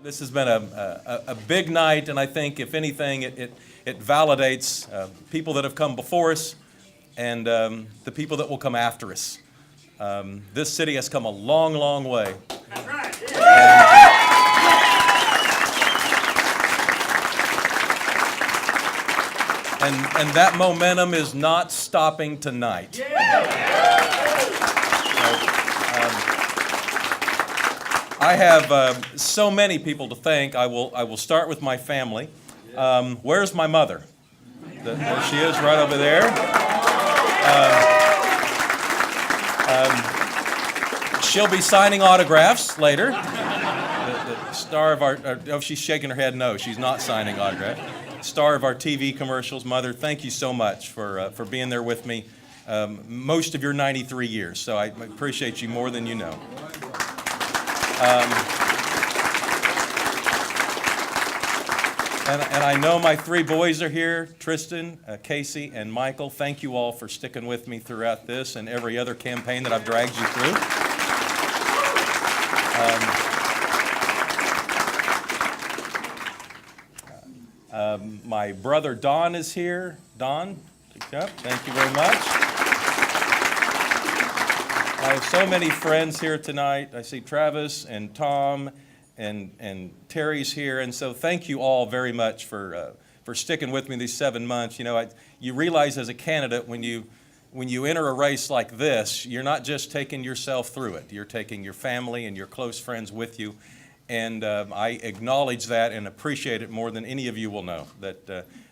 This has been a big night, and I think, if anything, it validates people that have come before us and the people that will come after us. This city has come a long, long way. That's right. And that momentum is not stopping tonight. I have so many people to thank. I will start with my family. Where's my mother? There she is, right over there. She'll be signing autographs later. The star of our, oh, she's shaking her head. No, she's not signing autographs. Star of our TV commercials. Mother, thank you so much for being there with me most of your 93 years. So I appreciate you more than you know. And I know my three boys are here, Tristan, Casey, and Michael. Thank you all for sticking with me throughout this and every other campaign that I've dragged you through. My brother Don is here. Don, thank you very much. I have so many friends here tonight. I see Travis and Tom and Terry's here, and so thank you all very much for sticking with me these 7 months. You know, you realize as a candidate when you enter a race like this, you're not just taking yourself through it. You're taking your family and your close friends with you, and I acknowledge that and appreciate it more than any of you will know. That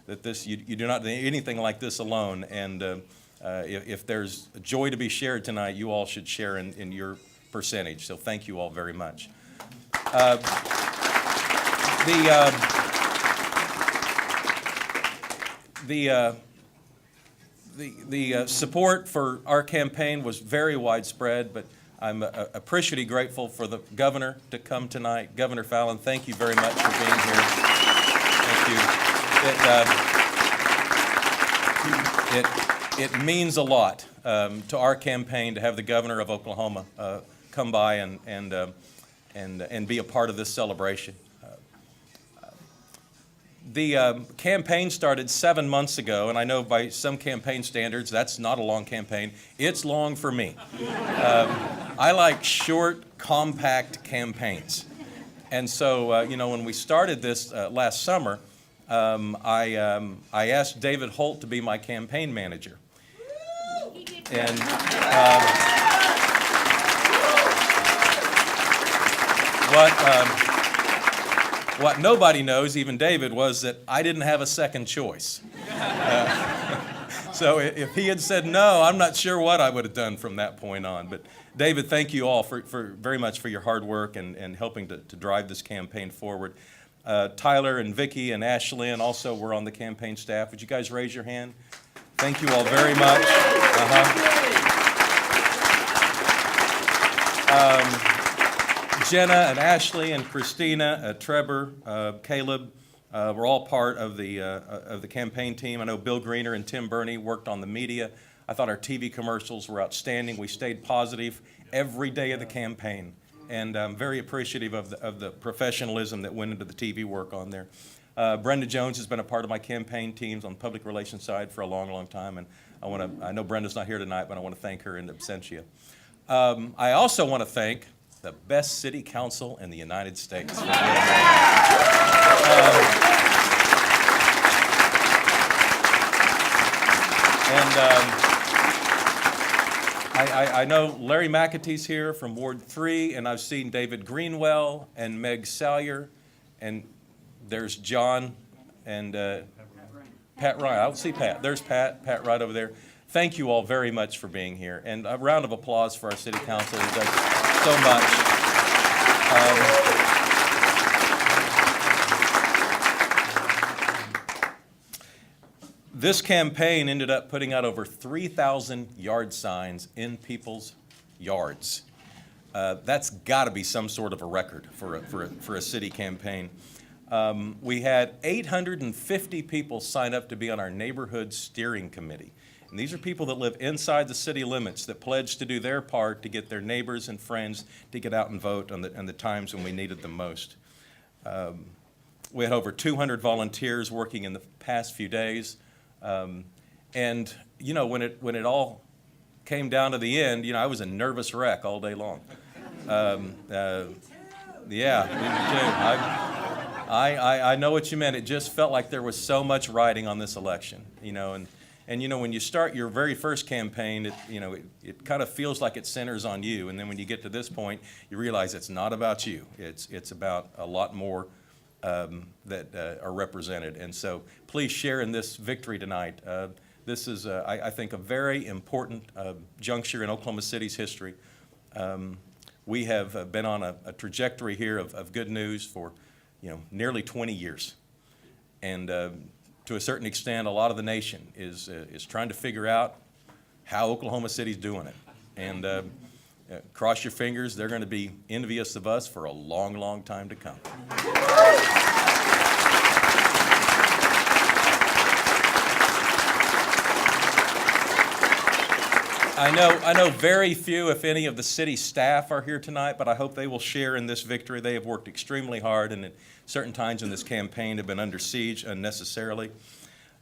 this you do not do anything like this alone, and if there's joy to be shared tonight, you all should share in your percentage. So thank you all very much. The support for our campaign was very widespread, but I'm appreciatively grateful for the governor to come tonight. Governor Fallon, thank you very much for being here. Thank you. It means a lot to our campaign to have the governor of Oklahoma come by and be a part of this celebration. The campaign started 7 months ago, and I know by some campaign standards that's not a long campaign. It's long for me. I like short, compact campaigns. And so, you know, when we started this last summer, I asked David Holt to be my campaign manager. And what nobody knows, even David, was that I didn't have a second choice. So if he had said no, I'm not sure what I would have done from that point on. But David, thank you all for very much for your hard work and helping to drive this campaign forward. Tyler and Vicki and Ashlyn also were on the campaign staff. Would you guys raise your hand? Thank you all very much. Jenna and Ashley and Christina, Trevor, Caleb were all part of the campaign team. I know Bill Greener and Tim Burney worked on the media. I thought our TV commercials were outstanding. We stayed positive every day of the campaign, and I'm very appreciative of the professionalism that went into the TV work on there. Brenda Jones has been a part of my campaign teams on the public relations side for a long, long time, and I know Brenda's not here tonight, but I want to thank her in absentia. I also want to thank the best city council in the United States. I know Larry McAtee's here from Ward 3, and I've seen David Greenwell and Meg Salyer, and there's John and Pat Ryan. I don't see Pat. There's Pat right over there. Thank you all very much for being here, and a round of applause for our city council who does so much. This campaign ended up putting out over 3,000 yard signs in people's yards. That's got to be some sort of a record for a city campaign. We had 850 people sign up to be on our neighborhood steering committee. And these are people that live inside the city limits that pledged to do their part to get their neighbors and friends to get out and vote on the times when we needed them most. We had over 200 volunteers working in the past few days. And, you know, when it all came down to the end, you know, I was a nervous wreck all day long. Yeah, me too. I know what you meant. It just felt like there was so much riding on this election, you know, and you know, when you start your very first campaign, it kind of feels like it centers on you, and then when you get to this point, you realize it's not about you. It's about a lot more that are represented, and so please share in this victory tonight. This is, I think, a very important juncture in Oklahoma City's history. We have been on a trajectory here of good news for, you know, nearly 20 years. And to a certain extent, a lot of the nation is trying to figure out how Oklahoma City's doing it. And cross your fingers, they're going to be envious of us for a long, long time to come. I know very few, if any, of the city staff are here tonight, but I hope they will share in this victory. They have worked extremely hard, and at certain times in this campaign have been under siege unnecessarily.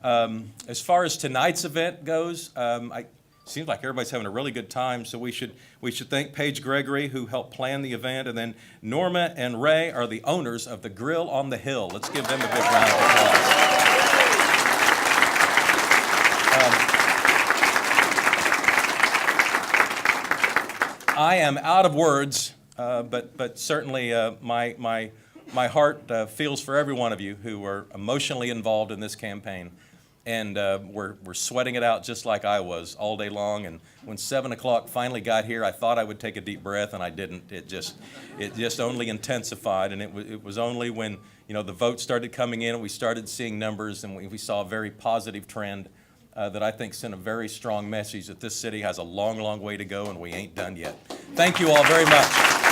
As far as tonight's event goes, it seems like everybody's having a really good time, so we should thank Paige Gregory, who helped plan the event, and then Norma and Ray are the owners of the Grill on the Hill. Let's give them a big round of applause. I am out of words, but certainly my heart feels for every one of you who are emotionally involved in this campaign, and we're sweating it out just like I was all day long. And when 7 o'clock finally got here, I thought I would take a deep breath, and I didn't. It just only intensified, and it was only when, you know, the votes started coming in and we started seeing numbers and we saw a very positive trend. That I think sent a very strong message that this city has a long, long way to go and we ain't done yet. Thank you all very much.